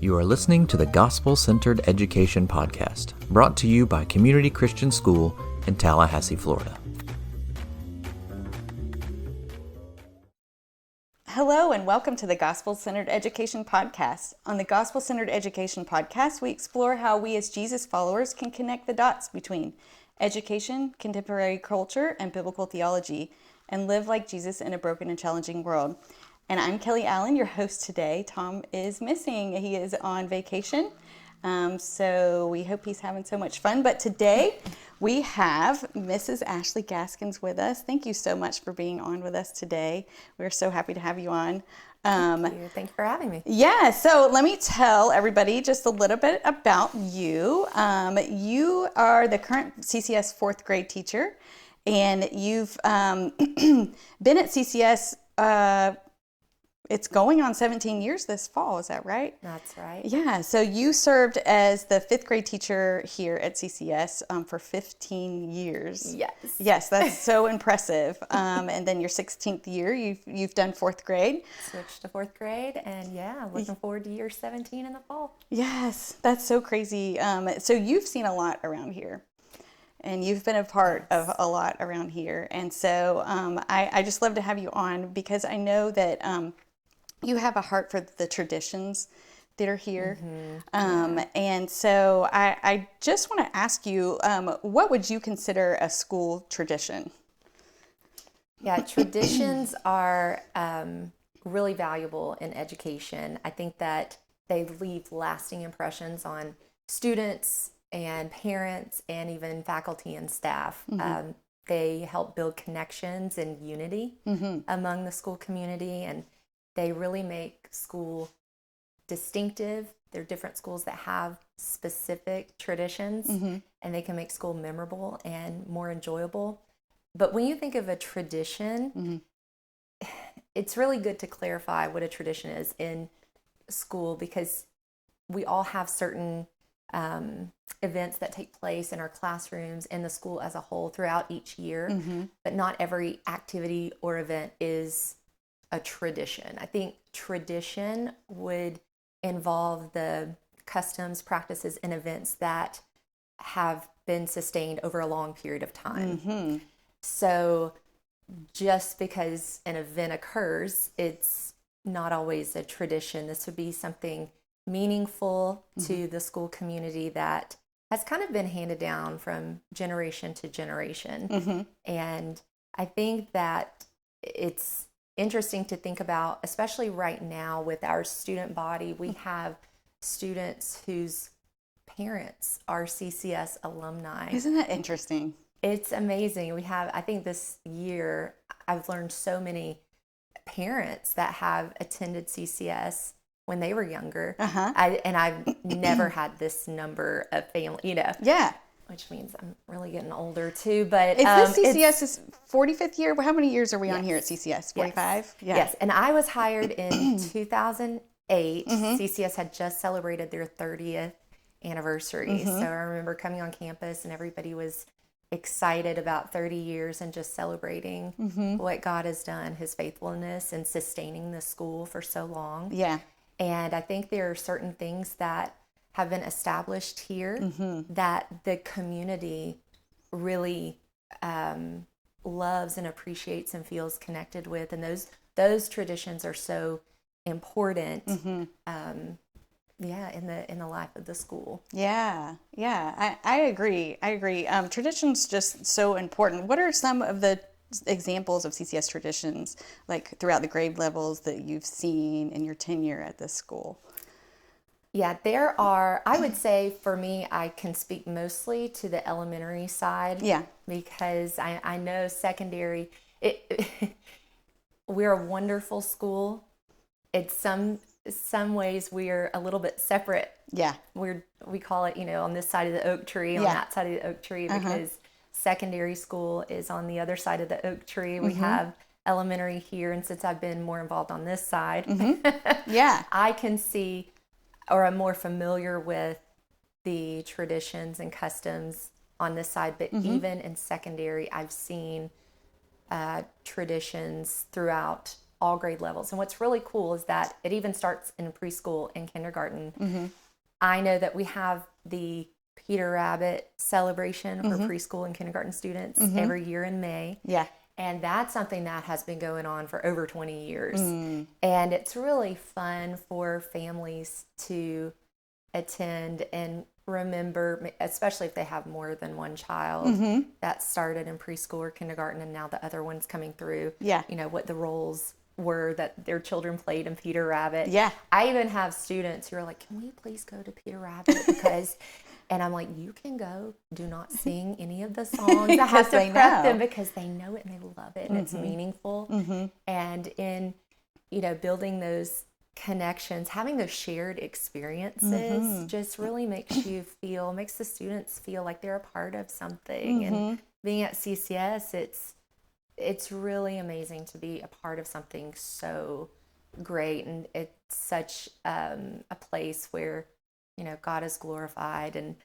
You are listening to the Gospel-Centered Education Podcast, brought to you by Community Christian School in Tallahassee, Florida. Hello and welcome to the Gospel-Centered Education Podcast. On the Gospel-Centered Education Podcast, we explore how we as Jesus followers can connect the dots between education, contemporary culture, and biblical theology, and live like Jesus in a broken and challenging world. And I'm Kelly Allen, your host today. Tom is missing. He is on vacation. So we hope he's having so much fun. But today we have Mrs. Ashley Gaskins with us. Thank you so much for being on with us today. We're so happy to have you on. Thank you. Thank you for having me. Yeah, so let me tell everybody just a little bit about you. You are the current CCS fourth grade teacher, and you've been at CCS it's going on 17 years this fall, is that right? That's right. Yeah, so you served as the fifth grade teacher here at CCS for 15 years. Yes. Yes, that's so impressive. And then your 16th year, you've done fourth grade. Switched to fourth grade, and looking forward to year 17 in the fall. Yes, that's so crazy. So you've seen a lot around here. And you've been a part of a lot around here. And so I just love to have you on because I know that you have a heart for the traditions that are here. And so I just want to ask you, what would you consider a school tradition? Yeah, traditions are really valuable in education. I think that they leave lasting impressions on students and parents and even faculty and staff. They help build connections and unity among the school community, and they really make school distinctive. They're different schools that have specific traditions, and they can make school memorable and more enjoyable. But when you think of a tradition, it's really good to clarify what a tradition is in school, because we all have certain events that take place in our classrooms and the school as a whole throughout each year, but not every activity or event is a tradition. I think tradition would involve the customs, practices, and events that have been sustained over a long period of time. So just because an event occurs, it's not always a tradition. This would be something meaningful to the school community that has kind of been handed down from generation to generation. And I think that it's interesting to think about, especially right now with our student body. We have students whose parents are CCS alumni. Isn't that interesting? It's amazing. We have, I think this year, I've learned so many parents that have attended CCS when they were younger. I've never had this number of family, Yeah. Which means I'm really getting older too. But is this CCS's 45th year? How many years are we on here at CCS? 45? Yes. Yes. And I was hired in 2008. CCS had just celebrated their 30th anniversary. So I remember coming on campus and everybody was excited about 30 years and just celebrating what God has done, his faithfulness in sustaining the school for so long. Yeah. And I think there are certain things that have been established here that the community really loves and appreciates and feels connected with, and those traditions are so important. In the life of the school. Yeah, I agree. Tradition's just so important. What are some of the examples of CCS traditions, like throughout the grade levels, that you've seen in your tenure at this school? Yeah, there are. I would say for me, I can speak mostly to the elementary side. Yeah. Because I know secondary, we're a wonderful school. It's some ways we're a little bit separate. Yeah. We call it, on this side of the oak tree, on that side of the oak tree, because secondary school is on the other side of the oak tree. We have elementary here, and since I've been more involved on this side, I can see, or I'm more familiar with the traditions and customs on this side. But even in secondary, I've seen traditions throughout all grade levels. And what's really cool is that it even starts in preschool and kindergarten. I know that we have the Peter Rabbit celebration for preschool and kindergarten students every year in May. Yeah. And that's something that has been going on for over 20 years. And it's really fun for families to attend and remember, especially if they have more than one child that started in preschool or kindergarten and now the other one's coming through. Yeah. You know, what the roles were that their children played in Peter Rabbit. Yeah. I even have students who are like, can we please go to Peter Rabbit? Because, and I'm like, you can go, do not sing any of the songs. I have to prep them because they know it and they love it and it's meaningful. And in, you know, building those connections, having those shared experiences just really makes the students feel like they're a part of something. And being at CCS, it's really amazing to be a part of something so great, and it's such a place where, you know, God is glorified. And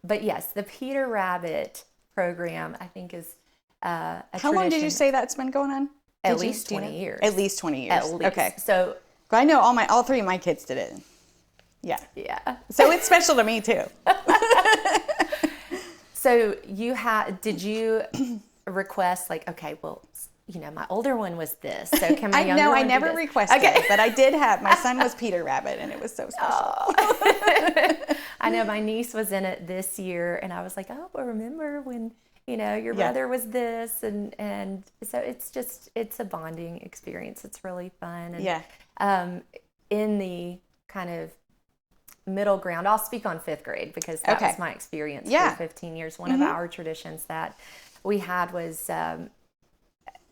but yes, the Peter Rabbit program, I think, is a How long did you say that's been going on? At least 20 years. At least 20 years. At least. Okay. So I know all three of my kids did it. Yeah. yeah. So it's special to me too. So did you request, like, okay, well, you know, my older one was this, so can my younger one I do never this? requested it, but I did have, my son was Peter Rabbit, and it was so special. I know my niece was in it this year, and I was like, oh, well, remember when, you know, your brother was this, and so it's a bonding experience. It's really fun. And in the kind of middle ground, I'll speak on fifth grade because that was my experience for 15 years. One of our traditions that we had was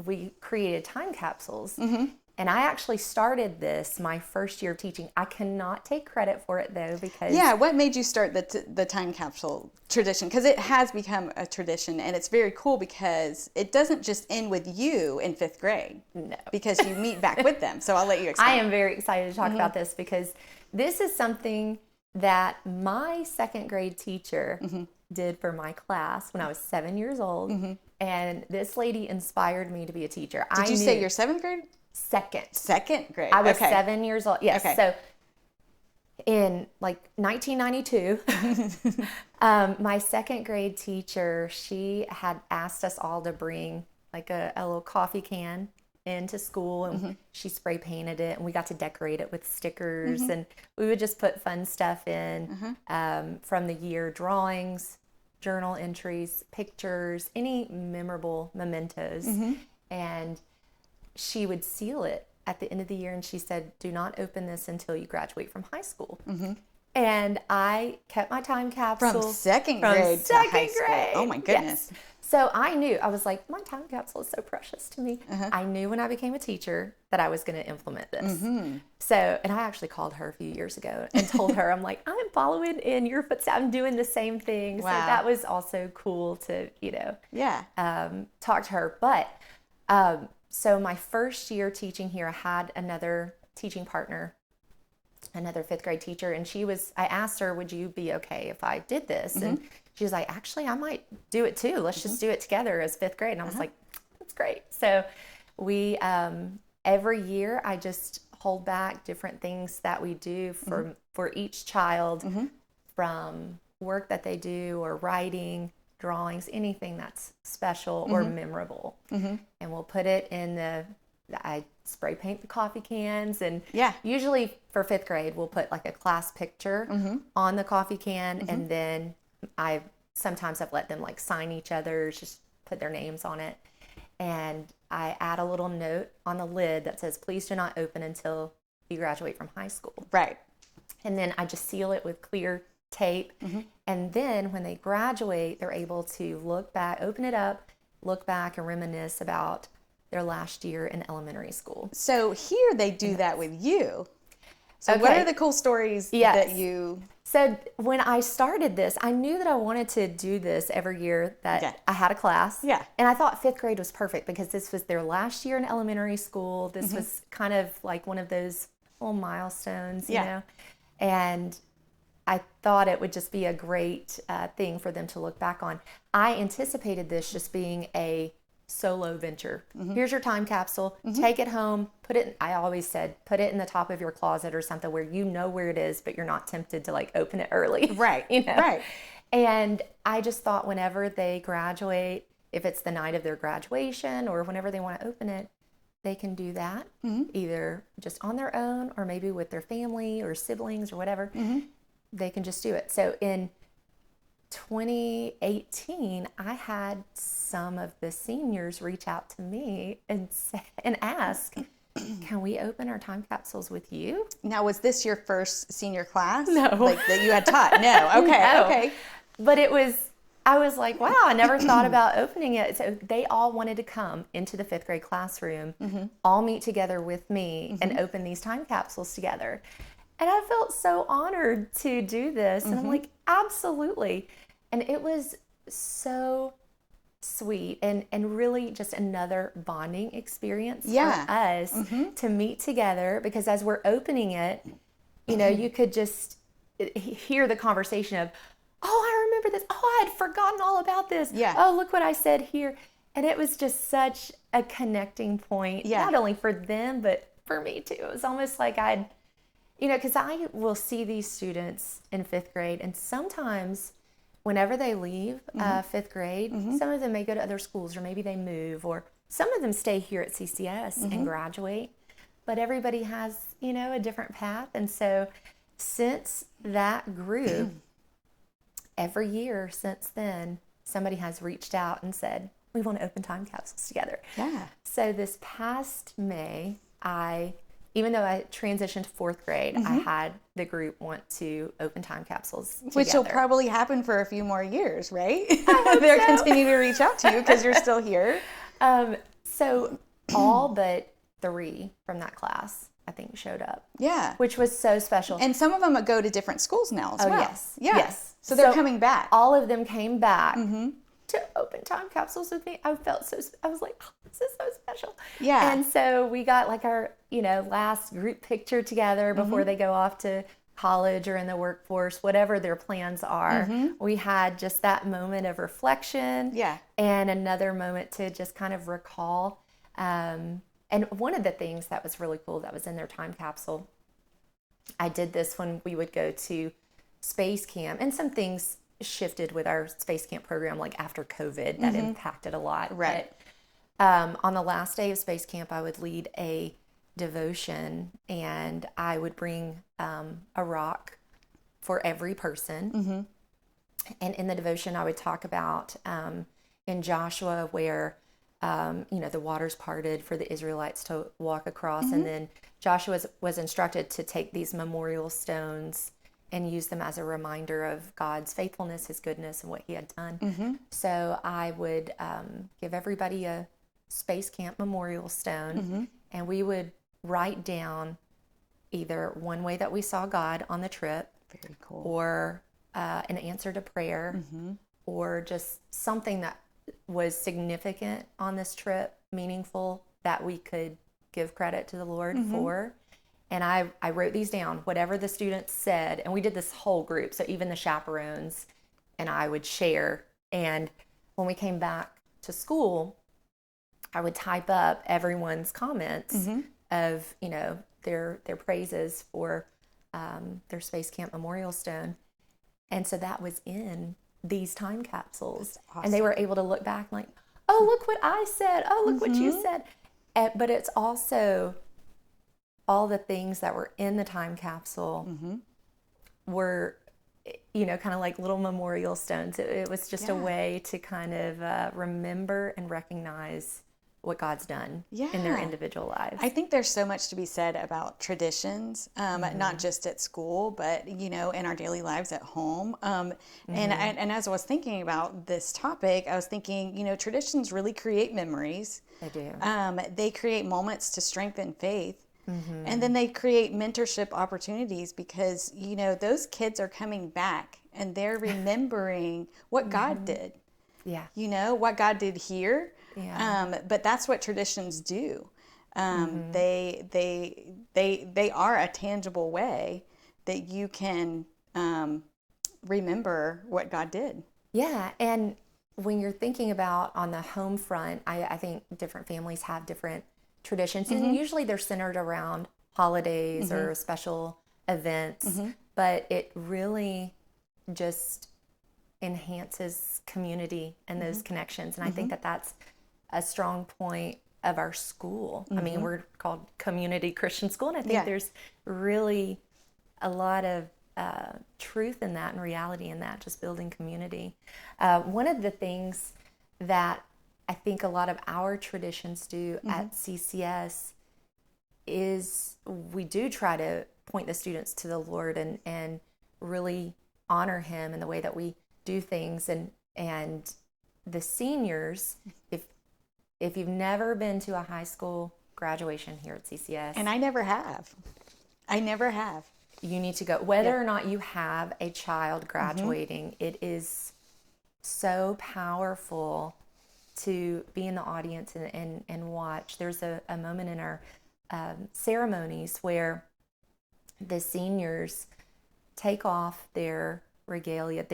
we created time capsules. And I actually started this my first year of teaching. I cannot take credit for it though, because what made you start the time capsule tradition? Because it has become a tradition, and it's very cool because it doesn't just end with you in fifth grade. No, because you meet back with them. So I'll let you explain. I am very excited to talk about this because this is something that my second grade teacher did for my class when I was 7 years old. And this lady inspired me to be a teacher. Did you say you're seventh grade? Second grade. I was 7 years old. Yes. Okay. So in like 1992, my second grade teacher, she had asked us all to bring like a little coffee can into school, and she spray painted it, and we got to decorate it with stickers, and we would just put fun stuff in from the year, drawings, journal entries, pictures, any memorable mementos. And she would seal it at the end of the year, and she said, do not open this until you graduate from high school. And I kept my time capsule from second grade to high school. Oh my goodness. Yes. So I knew, I was like, my time capsule is so precious to me. I knew when I became a teacher that I was going to implement this. So, and I actually called her a few years ago and told her, I'm like, I'm following in your footsteps. I'm doing the same thing. Wow. So that was also cool to, you know, talk to her. But so my first year teaching here, I had another teaching partner, another fifth grade teacher, and I asked her, would you be okay if I did this? And she was like, actually, I might do it too. Let's just do it together as fifth grade. And I was like, that's great. So we, every year, I just hold back different things that we do for each child, from work that they do or writing, drawings, anything that's special or memorable. And we'll put it in I spray paint the coffee cans, and usually for fifth grade, we'll put like a class picture on the coffee can, and then sometimes I've let them like sign each other's, just put their names on it. And I add a little note on the lid that says, please do not open until you graduate from high school. Right. And then I just seal it with clear tape. And then when they graduate, they're able to look back, open it up, look back and reminisce about their last year in elementary school. So here they do that with you. So what are the cool stories that you... So when I started this, I knew that I wanted to do this every year that I had a class. Yeah. And I thought fifth grade was perfect because this was their last year in elementary school. This was kind of like one of those little milestones, you know. And I thought it would just be a great thing for them to look back on. I anticipated this just being a solo venture. Here's your time capsule. Take it home. I always said, put it in the top of your closet or something where you know where it is, but you're not tempted to like open it early. Right. Right. And I just thought whenever they graduate, if it's the night of their graduation or whenever they want to open it, they can do that either just on their own or maybe with their family or siblings or whatever. They can just do it. So in 2018, I had some of the seniors reach out to me and ask, can we open our time capsules with you? Now, was this your first senior class? No. Like that you had taught? No. Okay. No. Okay. But I was like, wow, I never thought about opening it. So they all wanted to come into the 5th grade classroom, all meet together with me and open these time capsules together. And I felt so honored to do this. And I'm like, absolutely. And it was so sweet and really just another bonding experience for us to meet together, because as we're opening it, you know, you could just hear the conversation of, oh, I remember this. Oh, I had forgotten all about this. Yeah. Oh, look what I said here. And it was just such a connecting point, not only for them, but for me too. It was almost like because I will see these students in 5th grade, and sometimes whenever they leave 5th grade, some of them may go to other schools, or maybe they move, or some of them stay here at CCS and graduate, but everybody has, a different path. And so since that group, every year since then, somebody has reached out and said, we want to open time capsules together. Yeah. So this past May, even though I transitioned to 4th grade, I had the group want to open time capsules together. Which will probably happen for a few more years, right? They'll continue to reach out to you because you're still here. So all but 3 from that class, I think, showed up. Yeah. Which was so special. And some of them go to different schools now as well. Yes. Yeah. Yes. So they're coming back. All of them came back to open time capsules with me. I was like, oh, this is so special. Yeah. And so we got like our, last group picture together before they go off to college or in the workforce, whatever their plans are. We had just that moment of reflection. Yeah. And another moment to just kind of recall. And one of the things that was really cool that was in their time capsule, I did this when we would go to space camp, and some things shifted with our space camp program, like after COVID, that impacted a lot. Right. But on the last day of space camp, I would lead a devotion, and I would bring a rock for every person. And in the devotion, I would talk about in Joshua where the waters parted for the Israelites to walk across, and then Joshua was instructed to take these memorial stones and use them as a reminder of God's faithfulness, His goodness, and what He had done. So I would give everybody a space camp memorial stone, and we would write down either one way that we saw God on the trip, very cool, or an answer to prayer, or just something that was significant on this trip, meaningful, that we could give credit to the Lord for. And I wrote these down, whatever the students said, and we did this whole group, so even the chaperones and I would share. And when we came back to school, I would type up everyone's comments of, their praises for their space camp memorial stone. And so that was in these time capsules. Awesome. And they were able to look back like, oh, look what I said. Oh, look what you said. But it's also all the things that were in the time capsule were, kind of like little memorial stones. It was just a way to kind of remember and recognize what God's done in their individual lives. I think there's so much to be said about traditions, not just at school, but, in our daily lives at home. And as I was thinking about this topic, I was thinking, traditions really create memories. They do. They create moments to strengthen faith. And then they create mentorship opportunities because, those kids are coming back and they're remembering what God did. Yeah. What God did here. Yeah. But that's what traditions do. They are a tangible way that you can remember what God did. Yeah. And when you're thinking about on the home front, I think different families have different traditions, and usually they're centered around holidays or special events, but it really just enhances community and those connections. And I think that that's a strong point of our school. I mean, we're called Community Christian School, and I think there's really a lot of truth in that and reality in that, just building community. One of the things that I think a lot of our traditions do at CCS is we do try to point the students to the Lord and really honor Him in the way that we do things. And the seniors, if you've never been to a high school graduation here at CCS, And I never have. you need to go. Whether or not you have a child graduating, it is so powerful to be in the audience and watch. There's a moment in our ceremonies where the seniors take off their regalia,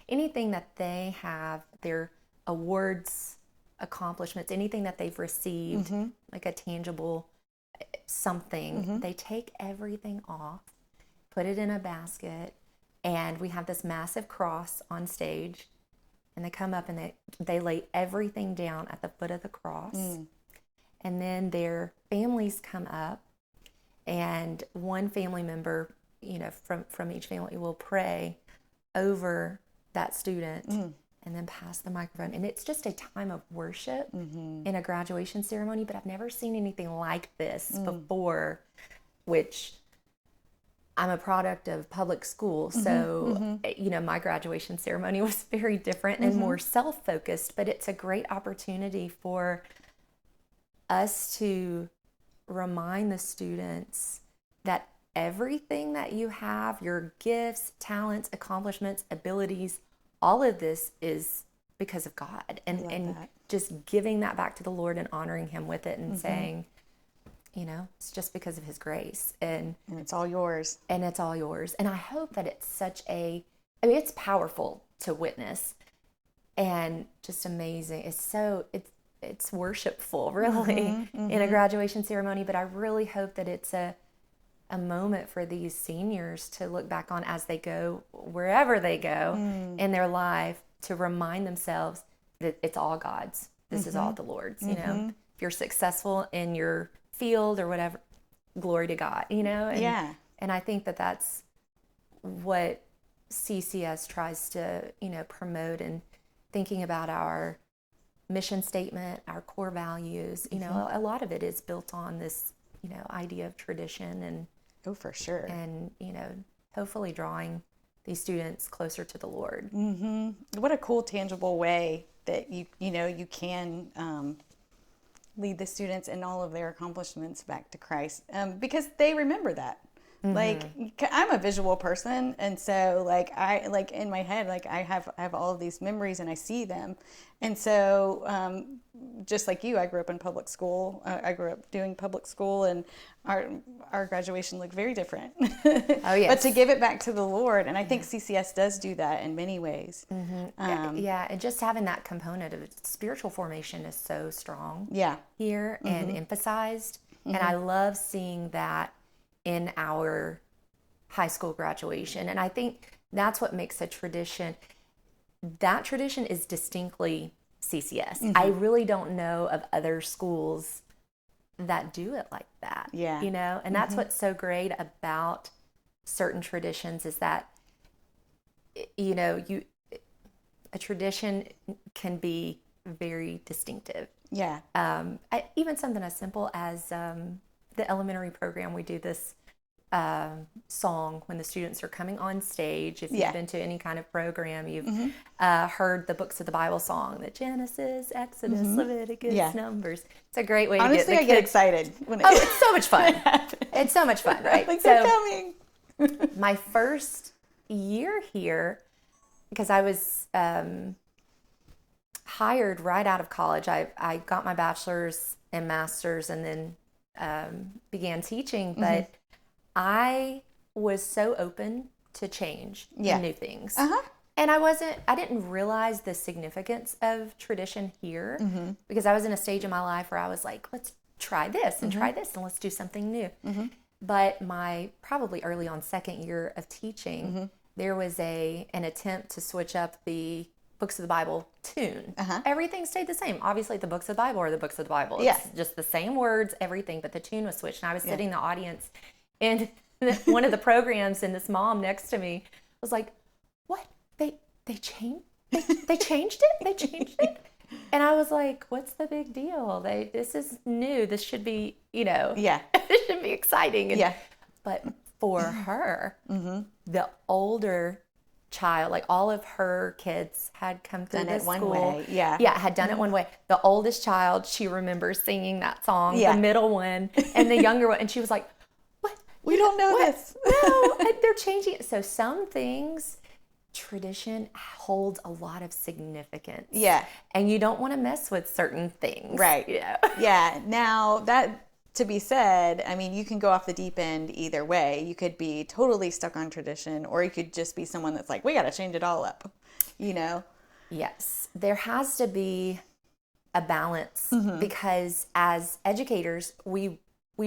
anything that they have, their awards, accomplishments, anything that they've received, like a tangible something, they take everything off, put it in a basket, and we have this massive cross on stage, and they come up and they lay everything down at the foot of the cross. And then their families come up, and one family member, from each family will pray over that student and then pass the microphone. And it's just a time of worship in a graduation ceremony, but I've never seen anything like this before, which I'm a product of public school. So, my graduation ceremony was very different and more self-focused, but it's a great opportunity for us to remind the students that everything that you have, your gifts, talents, accomplishments, abilities, all of this is because of God, and just giving that back to the Lord and honoring Him with it and saying, it's just because of His grace, and it's all yours. And it's all yours. And I hope that it's it's powerful to witness and just amazing. It's worshipful, really, in a graduation ceremony, but I really hope that it's a moment for these seniors to look back on as they go, wherever they go in their life, to remind themselves that it's all God's. This is all the Lord's, If you're successful in your field or whatever, glory to God, And I think that that's what CCS tries to, promote, and thinking about our mission statement, our core values, a lot of it is built on this, idea of tradition and Oh, for sure. And, hopefully drawing these students closer to the Lord. What a cool, tangible way that you can lead the students and all of their accomplishments back to Christ, because they remember that. Like, I'm a visual person, and so I in my head, I have all of these memories and I see them, and so just like you, I grew up in public school. I grew up doing public school, and our graduation looked very different. Oh yes. But to give it back to the Lord, and I think CCS does do that in many ways. And just having that component of spiritual formation is so strong. Here and emphasized, and I love seeing that in our high school graduation. And I think that's what makes a tradition. That tradition is distinctly CCS. I really don't know of other schools that do it like that. And that's what's so great about certain traditions, is that a tradition can be very distinctive. Even something as simple as the elementary program, we do this song when the students are coming on stage. If you've been to any kind of program, you've heard the books of the Bible song, the Genesis, Exodus, Leviticus, Numbers. It's a great way to Honestly, I get excited when it's so much fun. It's so much fun, right? They're coming. My first year here, because I was hired right out of college, I got my bachelor's and master's, and then began teaching, but I was so open to change and new things. And I didn't realize the significance of tradition here because I was in a stage in my life where I was like, let's try this and try this and let's do something new. But my probably early on second year of teaching, there was an attempt to switch up the books of the Bible tune. Everything stayed the same. Obviously, the books of the Bible are the books of the Bible. It's just the same words, everything, but the tune was switched. And I was sitting in the audience, and one of the programs, and this mom next to me was like, "What? They changed? They changed it? They changed it?" And I was like, "What's the big deal? This is new. This should be, this should be exciting." But for her, the older child, like all of her kids had come through this school. One way. Had done it one way. The oldest child, she remembers singing that song. The middle one and the younger one, and she was like, "What? We don't know this." No, and they're changing it. So some things, tradition holds a lot of significance. And you don't want to mess with certain things. Right. Now that to be said, I mean, you can go off the deep end either way. You could be totally stuck on tradition, or you could just be someone that's like, we got to change it all up, Yes. There has to be a balance because as educators, we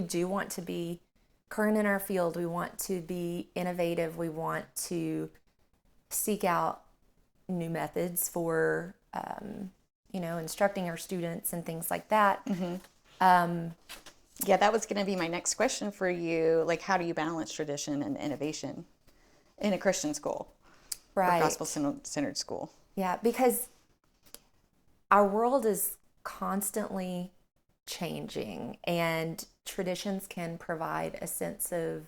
do want to be current in our field. We want to be innovative. We want to seek out new methods for, instructing our students and things like that. That was going to be my next question for you. Like, how do you balance tradition and innovation in a Christian school? Right. Or gospel-centered school? Yeah, because our world is constantly changing, and traditions can provide a sense of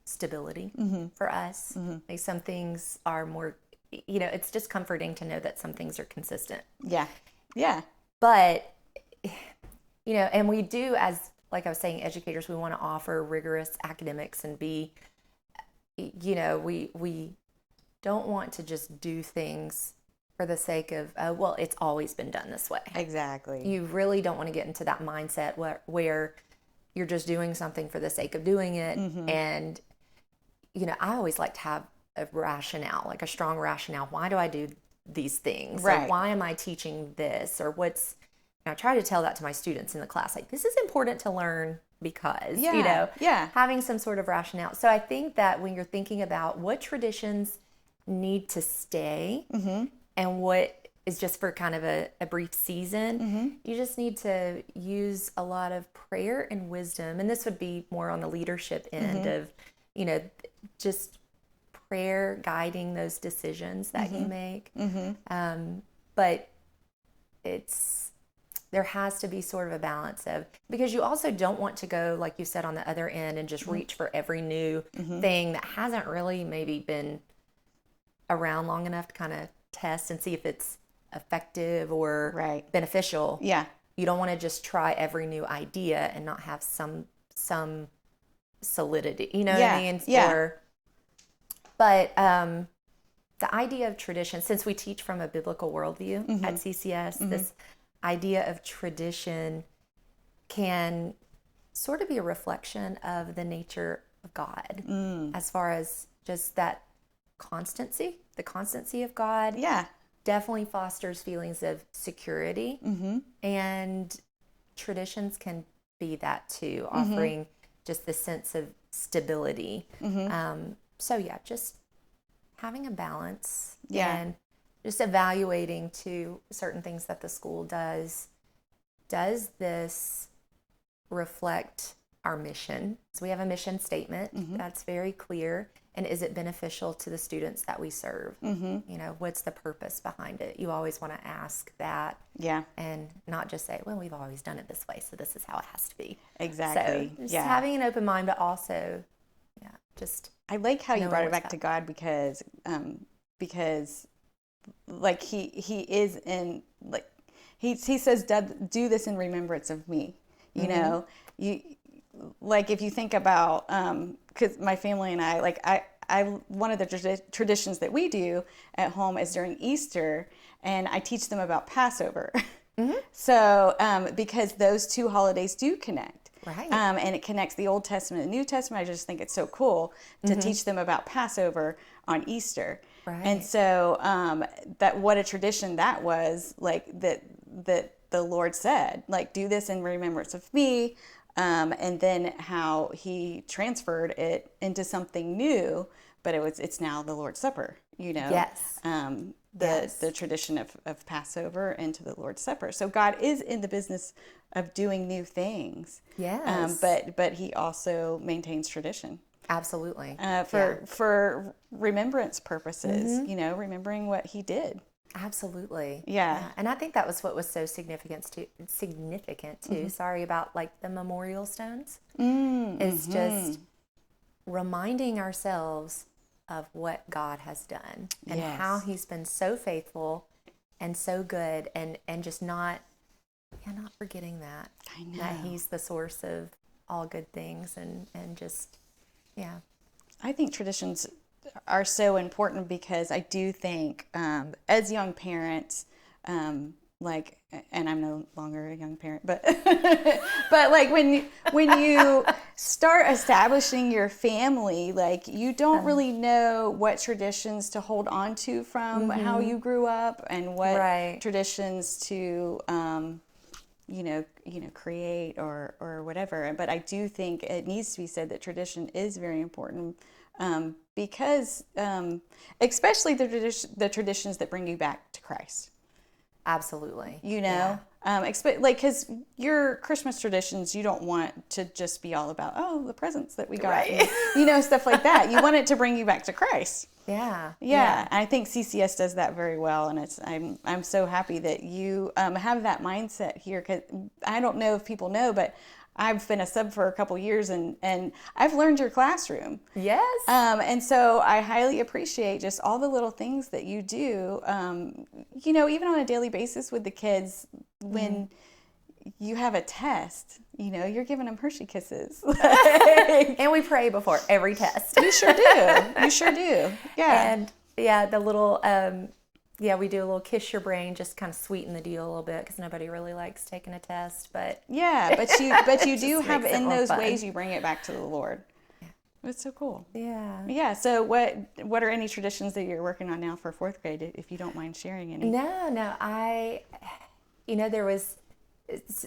stability for us. Like some things are more, it's just comforting to know that some things are consistent. But, and we do, as like I was saying, educators, we want to offer rigorous academics and be, we don't want to just do things for the sake of, it's always been done this way. Exactly. You really don't want to get into that mindset where you're just doing something for the sake of doing it. And, I always like to have a rationale, like a strong rationale. Why do I do these things? Right. Or why am I teaching this? Or and I try to tell that to my students in the class, like, this is important to learn because, having some sort of rationale. So I think that when you're thinking about what traditions need to stay and what is just for kind of a brief season, you just need to use a lot of prayer and wisdom. And this would be more on the leadership end of, just prayer guiding those decisions that you make. But there has to be sort of a balance because you also don't want to go, like you said, on the other end and just reach for every new thing that hasn't really maybe been around long enough to kind of test and see if it's effective or beneficial. You don't want to just try every new idea and not have some solidity, what I mean? But the idea of tradition, since we teach from a biblical worldview at CCS, this idea of tradition can sort of be a reflection of the nature of God as far as just that constancy, the constancy of God. Definitely fosters feelings of security. And traditions can be that too, offering just the sense of stability. Just having a balance and just evaluating to certain things that the school does. Does this reflect our mission? So we have a mission statement that's very clear. And is it beneficial to the students that we serve? What's the purpose behind it? You always want to ask that. And not just say, well, we've always done it this way, so this is how it has to be. Exactly. So just having an open mind, but also, I like how you brought it back to God because like he is in, like he says, do this in remembrance of me. You like if you think about because my family and I one of the traditions that we do at home is during Easter, and I teach them about Passover. So because those two holidays do connect. Right. And it connects the Old Testament and the New Testament. I just think it's so cool to teach them about Passover on Easter. Right. And so that what a tradition that was, like that the Lord said, like, do this in remembrance of me. And then how he transferred it into something new, but it's now the Lord's Supper, Yes. The tradition of Passover into the Lord's Supper. So God is in the business of doing new things. Yes. But he also maintains tradition. Absolutely. For remembrance purposes, remembering what he did. Absolutely. Yeah. And I think that was what was so significant too. Sorry about like the memorial stones. It's just reminding ourselves of what God has done and how he's been so faithful and so good, and just not forgetting that. I know. That he's the source of all good things, and just I think traditions are so important because I do think as young parents, and I'm no longer a young parent, but but like when you start establishing your family, like you don't really know what traditions to hold on to from how you grew up, and what traditions to create or whatever. But I do think it needs to be said that tradition is very important, because especially the traditions that bring you back to Christ. absolutely. Because your Christmas traditions, you don't want to just be all about, the presents that we got, and, stuff like that. You want it to bring you back to Christ. Yeah. I think CCS does that very well, and I'm so happy that you have that mindset here, because I don't know if people know, but I've been a sub for a couple years, and I've learned your classroom. Yes. And so I highly appreciate just all the little things that you do, even on a daily basis with the kids. When you have a test, you're giving them Hershey kisses. And we pray before every test. You sure do. Yeah. And the little, we do a little kiss your brain, just kind of sweeten the deal a little bit, because nobody really likes taking a test. But but you do have, in those fun. ways, you bring it back to the Lord. It's so cool. Yeah. So what are any traditions that you're working on now for fourth grade, if you don't mind sharing any? No. There was,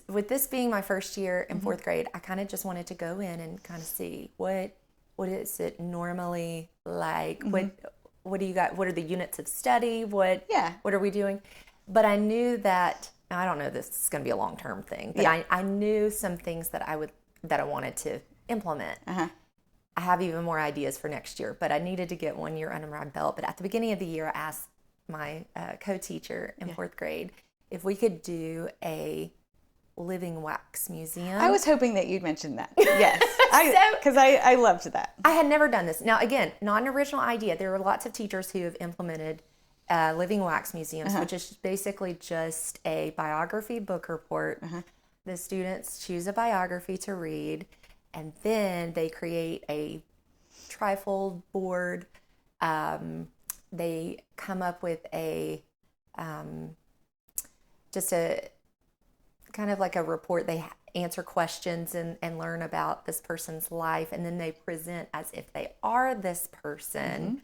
with this being my first year in fourth grade, I kind of just wanted to go in and kind of see what is it normally like. What do you got? What are the units of study? What are we doing? But I knew that, I don't know, this is going to be a long-term thing, but I knew some things that I wanted to implement. I have even more ideas for next year, but I needed to get 1 year under my belt. But at the beginning of the year, I asked my co-teacher in fourth grade if we could do a living wax museum. I was hoping that you'd mention that. Yes. Because I loved that. I had never done this. Now, again, not an original idea. There were lots of teachers who have implemented living wax museums, which is basically just a biography book report. The students choose a biography to read, and then they create a trifold board. They come up with just a kind of like a report. They answer questions and learn about this person's life, and then they present as if they are this person.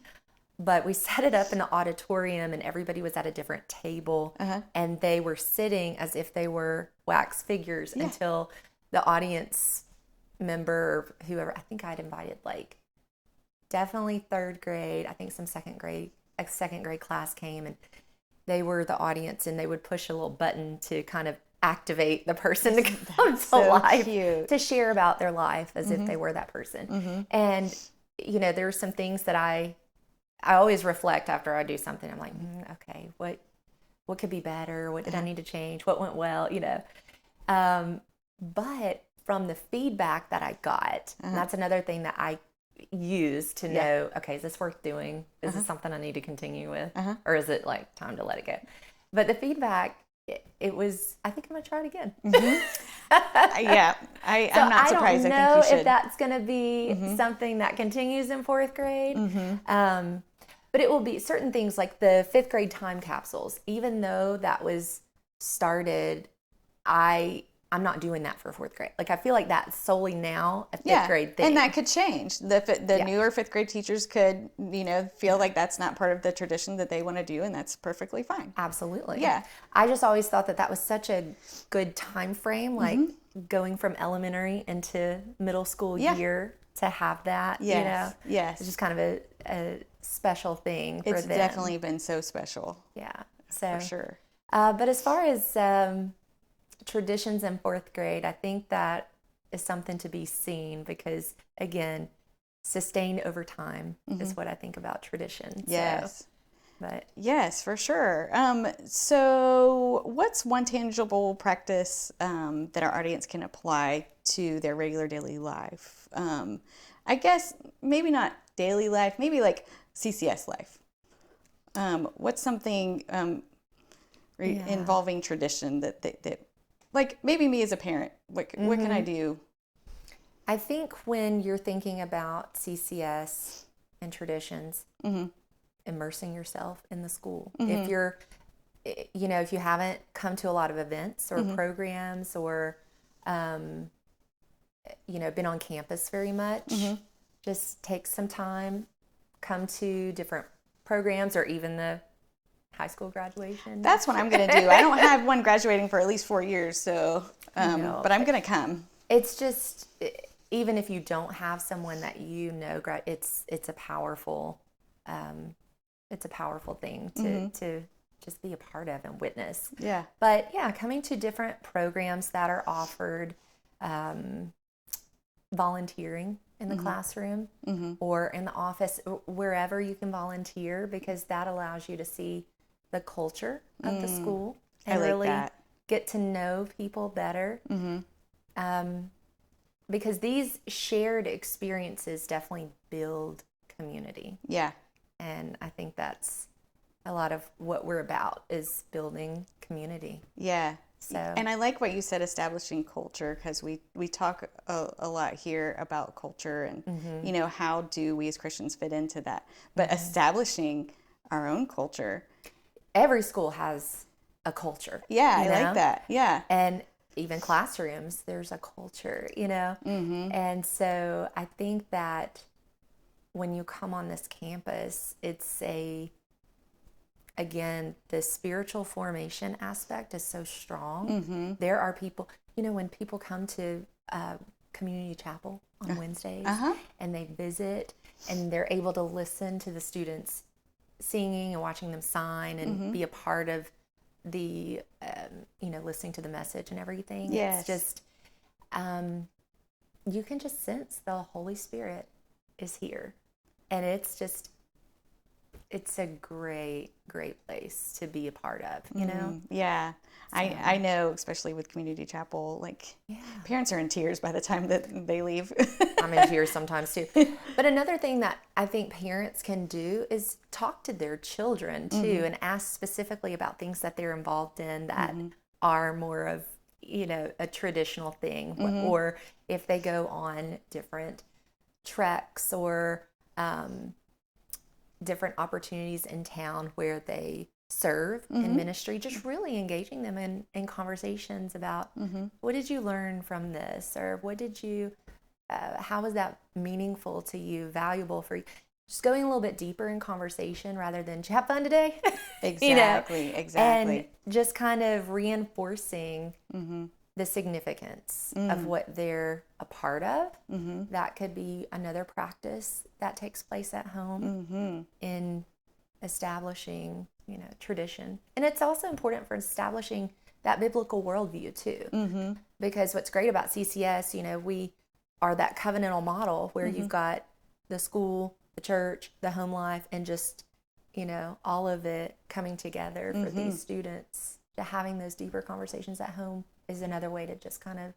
But we set it up in the auditorium, and everybody was at a different table, and they were sitting as if they were wax figures until the audience member, or whoever, I think I'd invited definitely third grade, I think some second grade class came, and they were the audience, and they would push a little button to kind of activate the person to come to life, to share about their life as if they were that person. And there were some things that I always reflect after I do something. I'm like, okay, what could be better? What did I need to change? What went well? But from the feedback that I got, and that's another thing that I use to know, okay, is this worth doing? Is this something I need to continue with? Or is it time to let it go? But the feedback, it was, I think I'm going to try it again. I'm not surprised. I don't know I think you should. if that's going to be something that continues in fourth grade. But it will be certain things like the fifth grade time capsules. Even though that was started, I I'm not doing that for fourth grade. Like, I feel like that's solely now a fifth grade thing. And that could change. The newer fifth grade teachers could, feel like that's not part of the tradition that they want to do, and that's perfectly fine. Absolutely. Yeah. I just always thought that was such a good time frame, like going from elementary into middle school year to have that, Yes. It's just kind of a special thing for It's them. definitely been so special. Yeah. So, for sure. But as far as traditions in fourth grade, I think that is something to be seen because, again, sustained over time is what I think about tradition. Yes. So, but yes, for sure. So what's one tangible practice that our audience can apply to their regular daily life? I guess maybe not daily life, maybe like CCS life. What's something involving tradition that like maybe me as a parent, what can I do? I think when you're thinking about CCS and traditions, immersing yourself in the school. If you're, if you haven't come to a lot of events or programs or, been on campus very much, just take some time, come to different programs or even the high school graduation. That's what I'm going to do. I don't have one graduating for at least 4 years, so, but I'm going to come. It's just, even if you don't have someone that it's a powerful, thing to just be a part of and witness. Yeah. But yeah, coming to different programs that are offered, volunteering in the classroom or in the office, wherever you can volunteer, because that allows you to see the culture of the school and really get to know people better. Because these shared experiences definitely build community. Yeah. And I think that's a lot of what we're about, is building community. Yeah. So, and I like what you said, establishing culture, because we talk a lot here about culture and, how do we as Christians fit into that? But establishing our own culture. Every school has a culture. Yeah, I like that. Yeah. And even classrooms, there's a culture, And so I think that when you come on this campus, it's again, the spiritual formation aspect is so strong. There are people, when people come to community chapel on Wednesdays and they visit and they're able to listen to the students singing and watching them sign and be a part of the, listening to the message and everything. Yes. It's just, you can just sense the Holy Spirit is here. And it's a great, great place to be a part of, Yeah. So. I know, especially with community chapel, parents are in tears by the time that they leave. I'm in tears sometimes too. But another thing that I think parents can do is talk to their children too and ask specifically about things that they're involved in that are more of, a traditional thing, or if they go on different treks or different opportunities in town where they serve in ministry, just really engaging them in conversations about what did you learn from this, or what did you, how was that meaningful to you, valuable for you? Just going a little bit deeper in conversation rather than, did you have fun today? Exactly. And just kind of reinforcing the significance of what they're a part of. That could be another practice that takes place at home in establishing, tradition. And it's also important for establishing that biblical worldview too. Because what's great about CCS, we are that covenantal model where you've got the school, the church, the home life, and just, all of it coming together for these students. To having those deeper conversations at home is another way to just kind of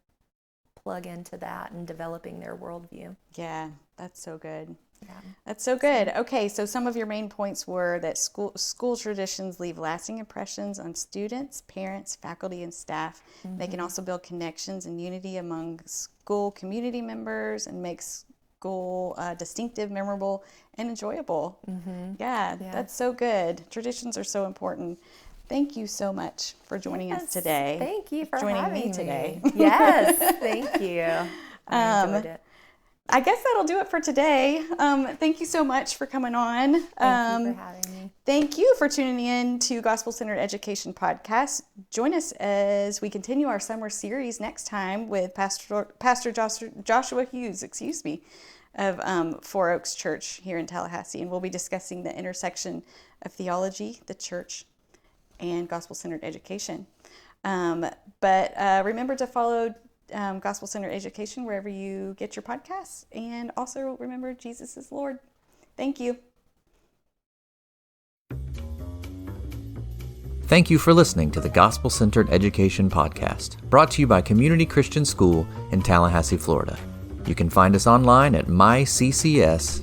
plug into that and developing their worldview. Yeah, that's so good. Yeah. That's so good. Okay, so some of your main points were that school traditions leave lasting impressions on students, parents, faculty, and staff. They can also build connections and unity among school community members and make school distinctive, memorable, and enjoyable. Yeah, that's so good. Traditions are so important. thank you so much for joining us today. Thank you for joining having me today. Yes, thank you. I enjoyed it. I guess that'll do it for today. Thank you so much for coming on. Thank you for having me. Thank you for tuning in to Gospel Centered Education Podcast. Join us as we continue our summer series next time with Pastor Joshua Hughes, of Four Oaks Church here in Tallahassee. And we'll be discussing the intersection of theology, the church, and gospel-centered education. But remember to follow Gospel-Centered Education wherever you get your podcasts. And also remember, Jesus is Lord. Thank you. Thank you for listening to the Gospel Centered Education Podcast, brought to you by Community Christian School in Tallahassee, Florida. You can find us online at myccs.org.